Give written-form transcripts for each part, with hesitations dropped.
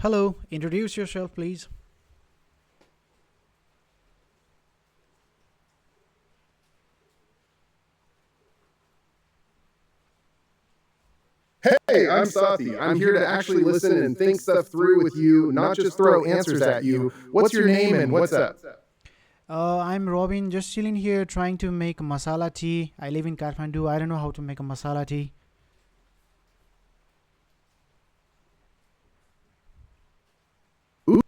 Hello, introduce yourself, please. Hey, I'm Asaathi. I'm here to actually listen and think stuff through with you, not just throw answers at you. What's your name and what's up? I'm Robin, just chilling here trying to make masala tea. I live in Kathmandu. I don't know how to make a masala tea.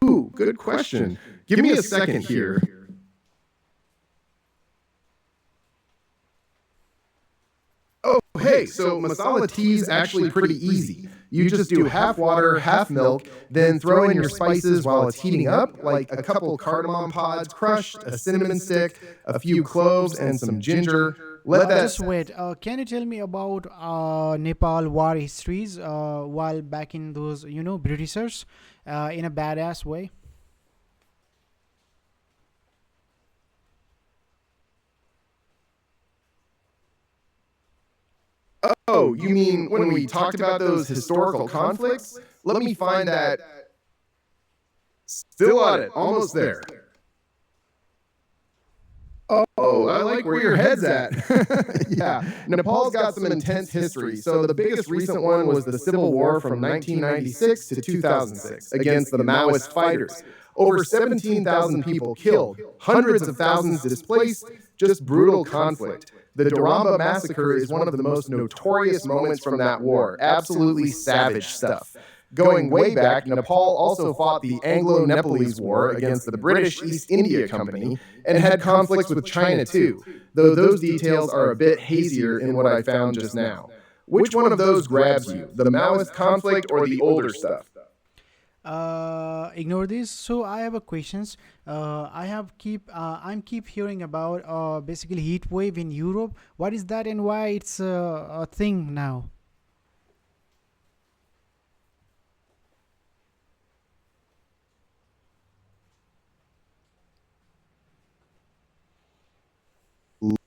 Ooh, good question. Give me a second here. Oh, hey, so masala tea is actually pretty easy. You just do half water, half milk, then throw in your spices while it's heating up, like a couple cardamom pods crushed, a cinnamon stick, a few cloves, and some ginger. Let that. Just wait. Can you tell me about Nepal war histories while back in those, Britishers in a badass way? Oh, you mean when we talked about those historical conflicts? Let me find that. Still on it, almost there. Oh, I like where your head's at. Yeah, Nepal's got some intense history. So the biggest recent one was the Civil War from 1996 to 2006 against the Maoist fighters. Over 17,000 people killed, hundreds of thousands displaced, just brutal conflict. The Duramba massacre is one of the most notorious moments from that war. Absolutely savage stuff. Going way back, Nepal also fought the Anglo-Nepalese War against the British East India Company and had conflicts with China too, though those details are a bit hazier in what I found just now. Which one of those grabs you, the Maoist conflict or the older stuff? Ignore this. So I have a questions. I'm keep hearing about basically heat wave in Europe. What is that and why it's a thing now?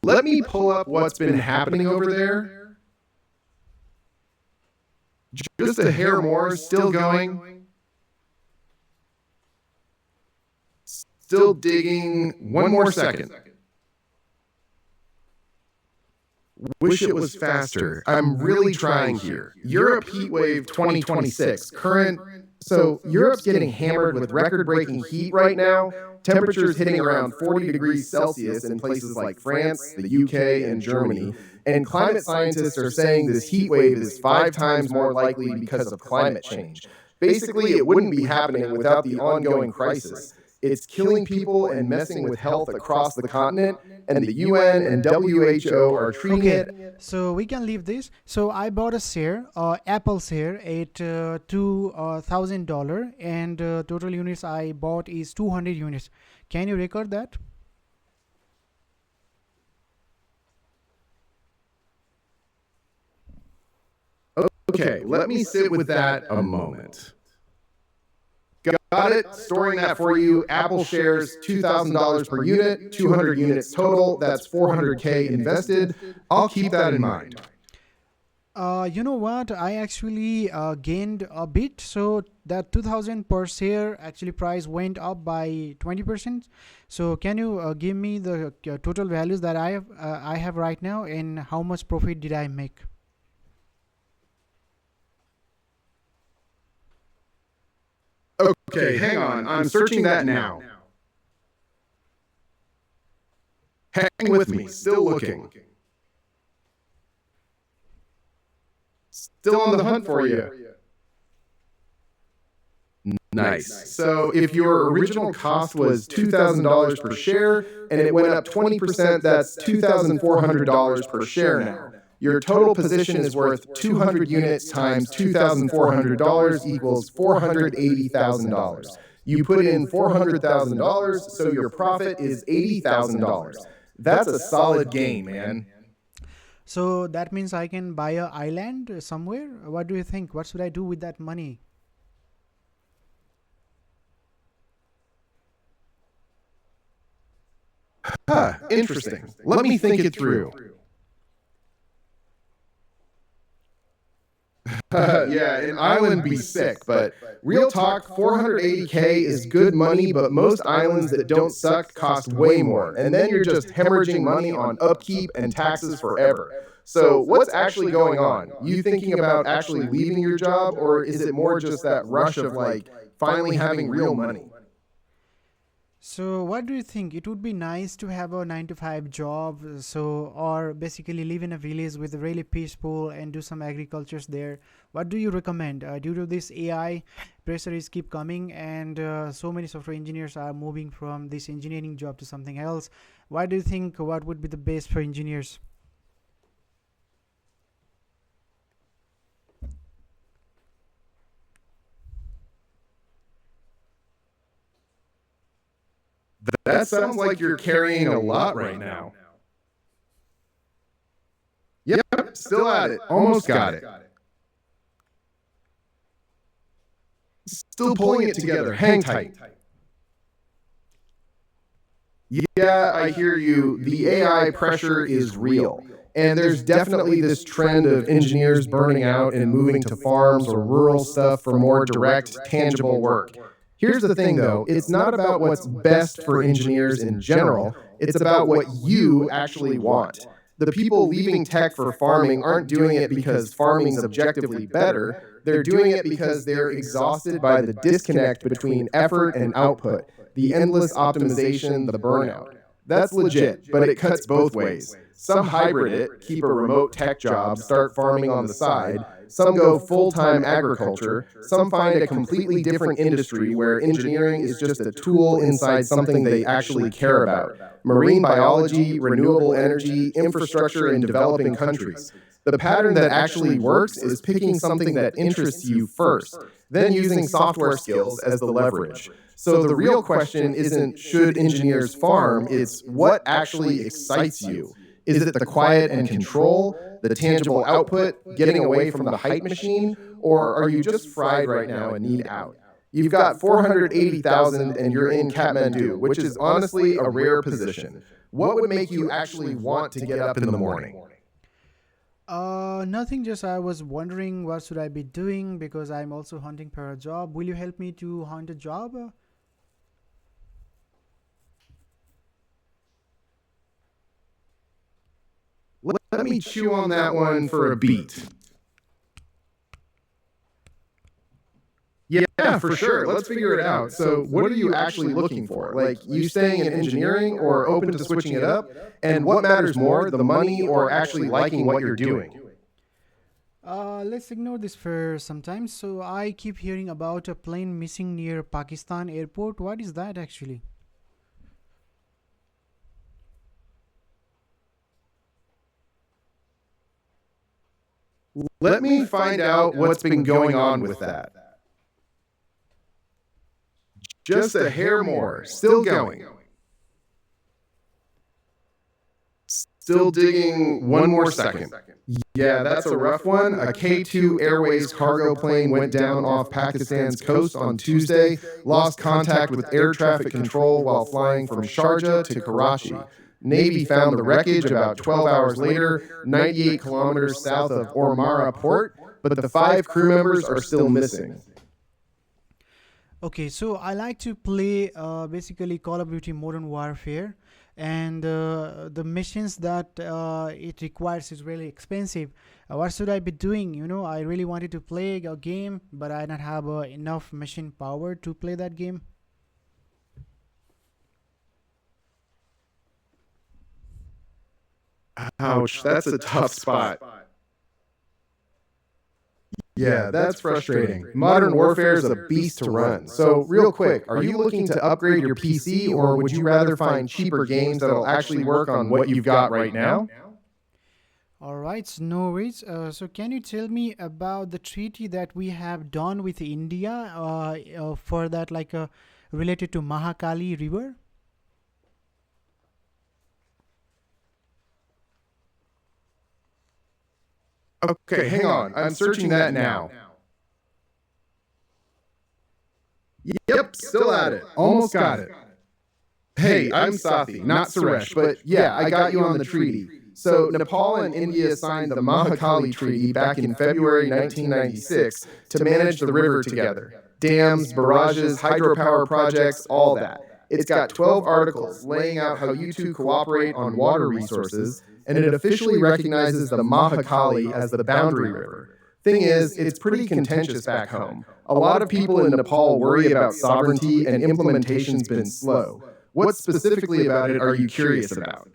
Let me pull up what's been happening over there. Just a hair more, still going. Still digging. One more second. Wish it was faster. I'm really trying here. Europe Heatwave 2026. Current. So Europe's getting hammered with record-breaking heat right now. Temperatures hitting around 40 degrees Celsius in places like France, the UK, and Germany. And climate scientists are saying this heat wave is 5 times more likely because of climate change. Basically, it wouldn't be happening without the ongoing crisis. It's killing people and messing with health across the continent, and the UN and WHO are treating Okay, it. so we can leave this. So I bought a share, Apple share, at $2,000, and total units I bought is 200 units. Can you record that? Okay, let me sit with that a moment. Got it. Storing that for you. Apple shares $2,000 per unit, 200 units total. That's 400K invested. I'll keep that in mind. You know what? I actually gained a bit. So that 2000 per share actually price went up by 20%. So can you give me the total values that I have right now and how much profit did I make? Okay, hang on. I'm searching that now. Hang with me. Still looking. Still on the hunt for you. Nice. So if your original cost was $2,000 per share and it went up 20%, that's $2,400 per share now. Your total position is worth 200 units times $2,400 equals $480,000. You put in $400,000, so your profit is $80,000. That's a solid gain, man. So that means I can buy a island somewhere. What do you think? What should I do with that money? Huh, interesting. Let me think it through. Yeah, an island be sick, but real talk, 480K is good money, but most islands that don't suck cost way more. And then you're just hemorrhaging money on upkeep and taxes forever. So, what's actually going on? You thinking about actually leaving your job, or is it more just that rush of like finally having real money? So, what do you think? It would be nice to have a 9 to 5 job, so or basically live in a village with really peaceful and do some agricultures there. What do you recommend? Due to this AI pressure is keep coming, and so many software engineers are moving from this engineering job to something else. What do you think? What would be the best for engineers? That sounds like you're carrying a lot right now. Yep, still at it. Almost got it. Still pulling it together. Hang tight. Yeah, I hear you. The AI pressure is real. And there's definitely this trend of engineers burning out and moving to farms or rural stuff for more direct, tangible work. Here's the thing though, it's not about what's best for engineers in general, it's about what you actually want. The people leaving tech for farming aren't doing it because farming's objectively better, they're doing it because they're exhausted by the disconnect between effort and output, the endless optimization, the burnout. That's legit, but it cuts both ways. Some hybrid it, keep a remote tech job, start farming on the side. Some go full-time agriculture. Some find a completely different industry where engineering is just a tool inside something they actually care about. Marine biology, renewable energy, infrastructure in developing countries. The pattern that actually works is picking something that interests you first, then using software skills as the leverage. So the real question isn't should engineers farm, it's what actually excites you. Is it the quiet and control, the tangible output, getting away from the hype machine, or are you just fried right now and need out? You've got 480,000 and you're in Kathmandu, which is honestly a rare position. What would make you actually want to get up in the morning? Nothing. Just I was wondering what should I be doing because I'm also hunting for a job. Will you help me to hunt a job? Let me chew on that one for a beat. Yeah, for sure. Let's figure it out. So, what are you actually looking for? Like, you staying in engineering or open to switching it up? And what matters more, the money or actually liking what you're doing? Let's ignore this for some time. So I keep hearing about a plane missing near Pakistan airport. What is that actually? Let me find out what's been going on with that. Just a hair more. Still going. Still digging one more second. Yeah, that's a rough one. A K-2 Airways cargo plane went down off Pakistan's coast on Tuesday, lost contact with air traffic control while flying from Sharjah to Karachi. Navy found the wreckage about 12 hours later, 98 kilometers south of Ormara port, but the 5 crew members are still missing. Okay, so I like to play basically Call of Duty Modern Warfare, and the missions that it requires is really expensive. What should I be doing? You know, I really wanted to play a game, but I don't have enough machine power to play that game. Ouch, that's a tough spot. Yeah, that's frustrating. Modern warfare is a beast to run. So, real quick, are you looking to upgrade your PC or would you rather find cheaper games that'll actually work on what you've got right now? All right, so no worries. So, can you tell me about the treaty that we have done with India for that, like related to Mahakali River? Okay, hang on. I'm searching that now. Yep, still at it. Almost got it. Hey, I'm Sathi, not Suresh, but yeah, I got you on the treaty. So Nepal and India signed the Mahakali Treaty back in February 1996 to manage the river together. Dams, barrages, hydropower projects, all that. It's got 12 articles laying out how you two cooperate on water resources, and it officially recognizes the Mahakali as the boundary river. Thing is, it's pretty contentious back home. A lot of people in Nepal worry about sovereignty, and implementation's been slow. What specifically about it are you curious about?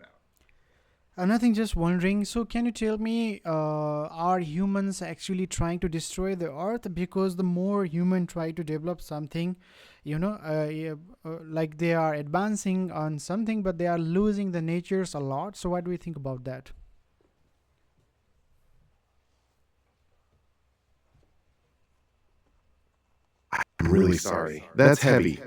Nothing, just wondering. So, can you tell me, are humans actually trying to destroy the earth? Because the more human try to develop something, yeah, like they are advancing on something, but they are losing the natures a lot. So, what do you think about that? I'm really sorry. That's heavy.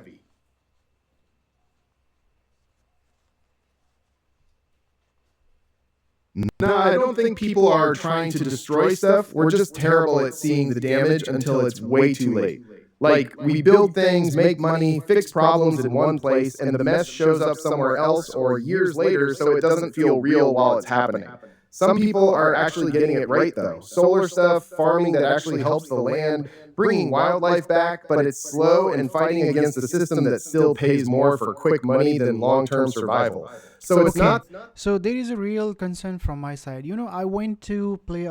No, I don't think people are trying to destroy stuff. We're just terrible at seeing the damage until it's way too late. Like, we build things, make money, fix problems in one place, and the mess shows up somewhere else or years later, so it doesn't feel real while it's happening. Some people are actually getting it right, though. Solar stuff, farming that actually helps the land, bringing wildlife back, but it's slow and fighting against a system that still pays more for quick money than long-term survival. So it's not. So there is a real concern from my side. I went to play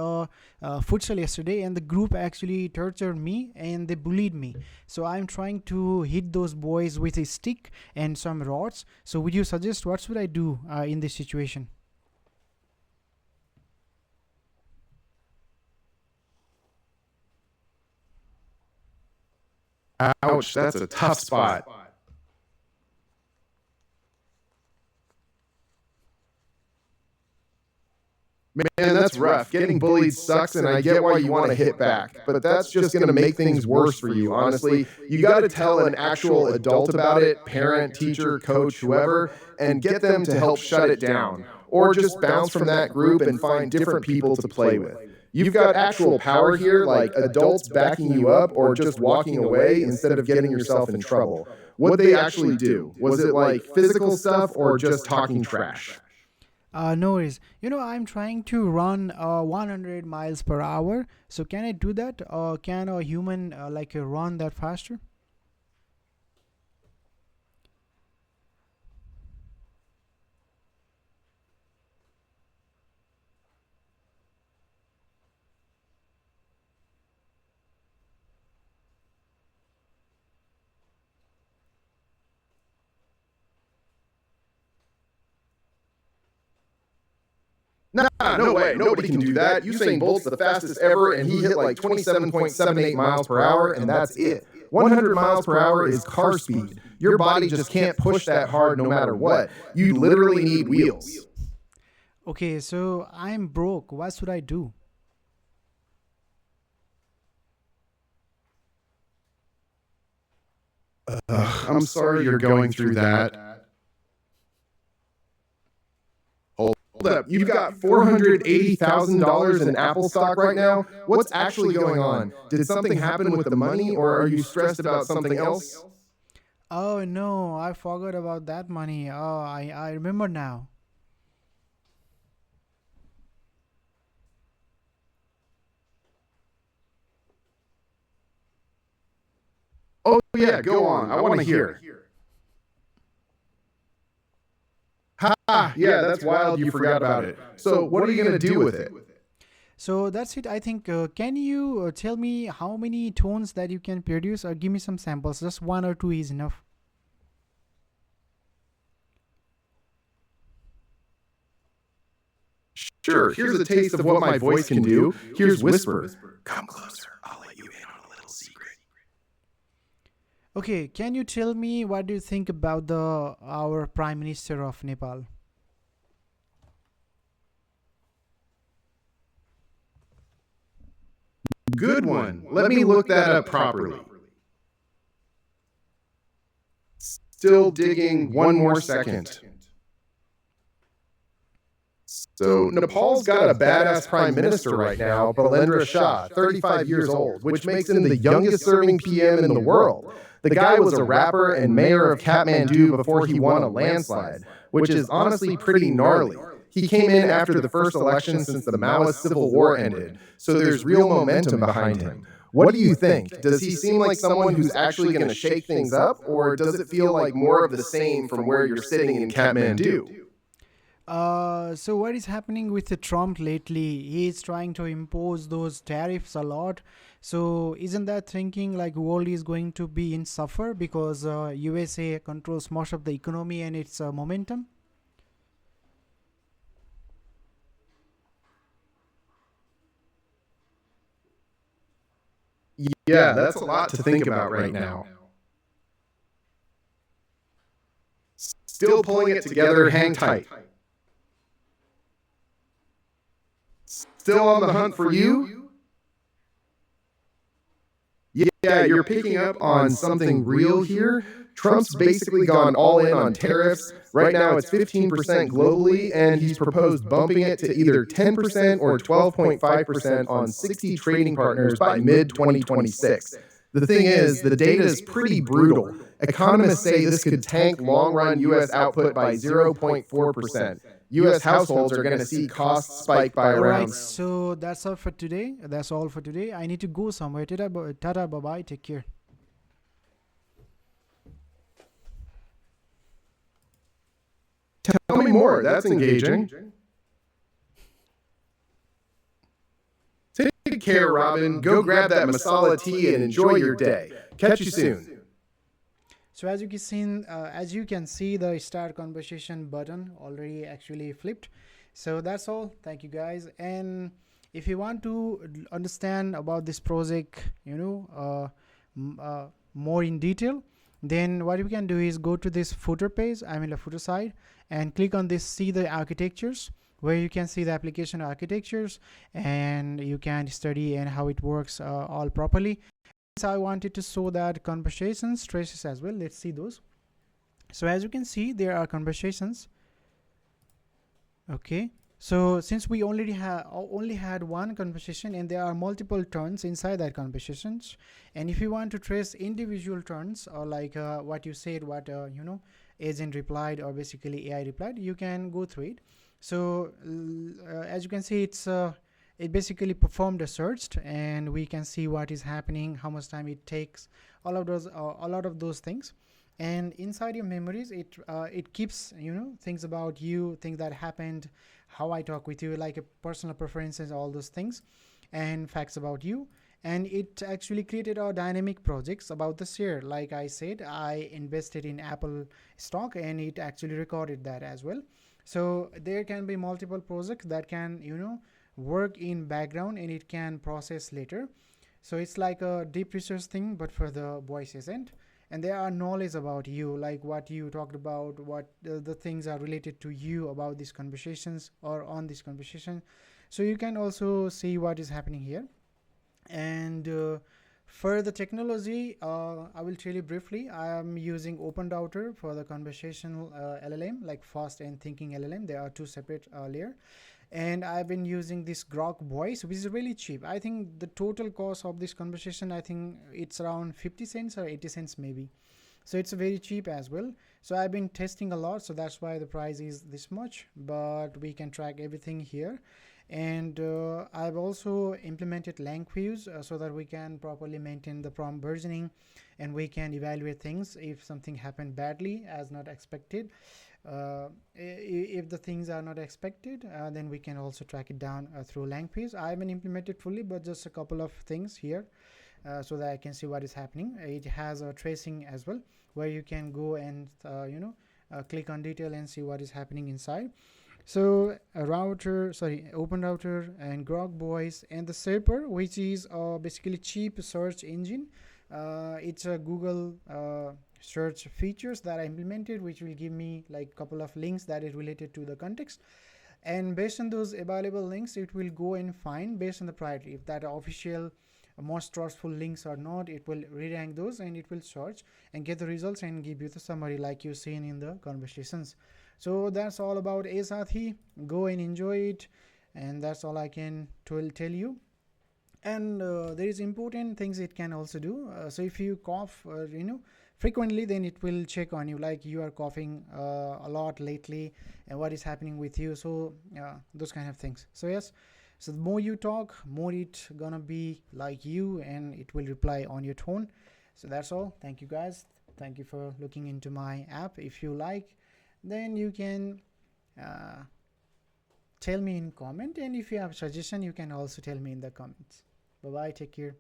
futsal yesterday, and the group actually tortured me and they bullied me. So I'm trying to hit those boys with a stick and some rods. So would you suggest what should I do in this situation? Ouch, that's a tough spot. Man, that's rough. Getting bullied sucks, and I get why you want to hit back. But that's just going to make things worse for you, honestly. You got to tell an actual adult about it, parent, teacher, coach, whoever, and get them to help shut it down. Or just bounce from that group and find different people to play with. You've got actual power here, like adults backing you up or just walking away instead of getting yourself in trouble. What'd they actually do? Was it like physical stuff or just talking trash? No worries. I'm trying to run 100 miles per hour. So can I do that? Can a human run that faster? Nah, no way. Nobody can do that. Usain Bolt's the fastest ever, and he hit like 27.78 miles per hour, and that's it. 100 miles per hour is car speed. Your body just can't push that hard no matter what. You literally need wheels. Okay, so I'm broke. What should I do? I'm sorry you're going through that. Hold up. You've got $480,000 in Apple stock right now? What's actually going on? Did something happen with the money, or are you stressed about something else? Oh no, I forgot about that money. Oh, I remember now. Oh, yeah, go on. I want to hear. Ha! Yeah, that's wild. You forgot about it. So, what are you going to do with it? So that's it. I think. Can you tell me how many tones that you can produce, or give me some samples? Just one or two is enough. Sure, here's a taste of what my voice can do. Here's Whisper. Come closer. I'll let you in on a little secret. Okay, can you tell me what do you think about the our Prime Minister of Nepal? Good one. Let me look that up properly. Still digging. One more second. So, Nepal's got a badass prime minister right now, Balendra Shah, 35 years old, which makes him the youngest serving PM in the world. The guy was a rapper and mayor of Kathmandu before he won a landslide, which is honestly pretty gnarly. He came in after the first election since the Maoist civil war ended, so there's real momentum behind him. What do you think? Does he seem like someone who's actually going to shake things up, or does it feel like more of the same from where you're sitting in Kathmandu? So what is happening with the Trump lately? He is trying to impose those tariffs a lot. So isn't that thinking like world is going to be in suffer because USA controls most of the economy and its momentum? Yeah, that's a lot to think about right now. Still pulling it together, hang tight. Still on the hunt for you? Yeah, you're picking up on something real here. Trump's basically gone all in on tariffs. Right now it's 15% globally, and he's proposed bumping it to either 10% or 12.5% on 60 trading partners by mid 2026. The thing is, the data is pretty brutal. Economists say this could tank long run U.S. output by 0.4%. U.S. households are going to see costs spike by All right, around. so that's all for today. That's all for today. I need to go somewhere. Tata, bye bye. Take care. Tell me more. That's engaging. Take care, Robin. Go grab that masala tea and enjoy your day. Catch you soon. So as you can see, the start conversation button already actually flipped. So that's all. Thank you guys. And if you want to understand about this project, more in detail, then what you can do is go to this footer page. I mean the footer side, and click on this. See the architectures, where you can see the application architectures, and you can study and how it works all properly. I wanted to show that conversations traces as well. Let's see those. So as you can see, there are conversations. Okay, so since we only had one conversation, and there are multiple turns inside that conversations, and if you want to trace individual turns, or like what you said, what agent replied, or basically AI replied, you can go through it. So as you can see, it basically performed a search, and we can see what is happening, how much time it takes, a lot of those things. And inside your memories, it keeps things about you, things that happened, how I talk with you, like a personal preferences, all those things, and facts about you. And it actually created our dynamic projects about the share. Like I said, I invested in Apple stock, and it actually recorded that as well. So there can be multiple projects that can work in background, and it can process later. So it's like a deep research thing, but for the voice agent. And there are knowledge about you, like what you talked about, what the things are related to you about these conversations or on this conversation. So you can also see what is happening here. And for the technology, I will tell you briefly. I am using Open Router for the conversational LLM, like fast and thinking LLM. There are two separate layers. And I've been using this Grok voice, which is really cheap. I think the total cost of this conversation, I think it's around 50 cents or 80 cents maybe. So it's very cheap as well. So I've been testing a lot, so that's why the price is this much, but we can track everything here. And I've also implemented LangFuse so that we can properly maintain the prompt versioning, and we can evaluate things if something happened badly as not expected. If the things are not expected, then we can also track it down through LangFuse. I haven't implemented fully, but just a couple of things here so that I can see what is happening. It has a tracing as well, where you can go and click on detail and see what is happening inside. So Open Router and Grok Voice and the Serper, which is basically cheap search engine. It's a Google search features that I implemented, which will give me like a couple of links that is related to the context. And based on those available links, it will go and find based on the priority. If that are official, most trustful links or not, it will re-rank those, and it will search and get the results and give you the summary like you've seen in the conversations. So that's all about Asaathi. Go and enjoy it, and that's all I can tell you. And there is important things it can also do. So if you cough or frequently, then it will check on you, like you are coughing a lot lately, and what is happening with you. So those kind of things. So yes, so the more you talk, more it gonna be like you, and it will reply on your tone. So that's all. Thank you guys. Thank you for looking into my app. If you like, then you can uh, tell me in comment, and if you have suggestion, you can also tell me in the comments. Bye bye, take care.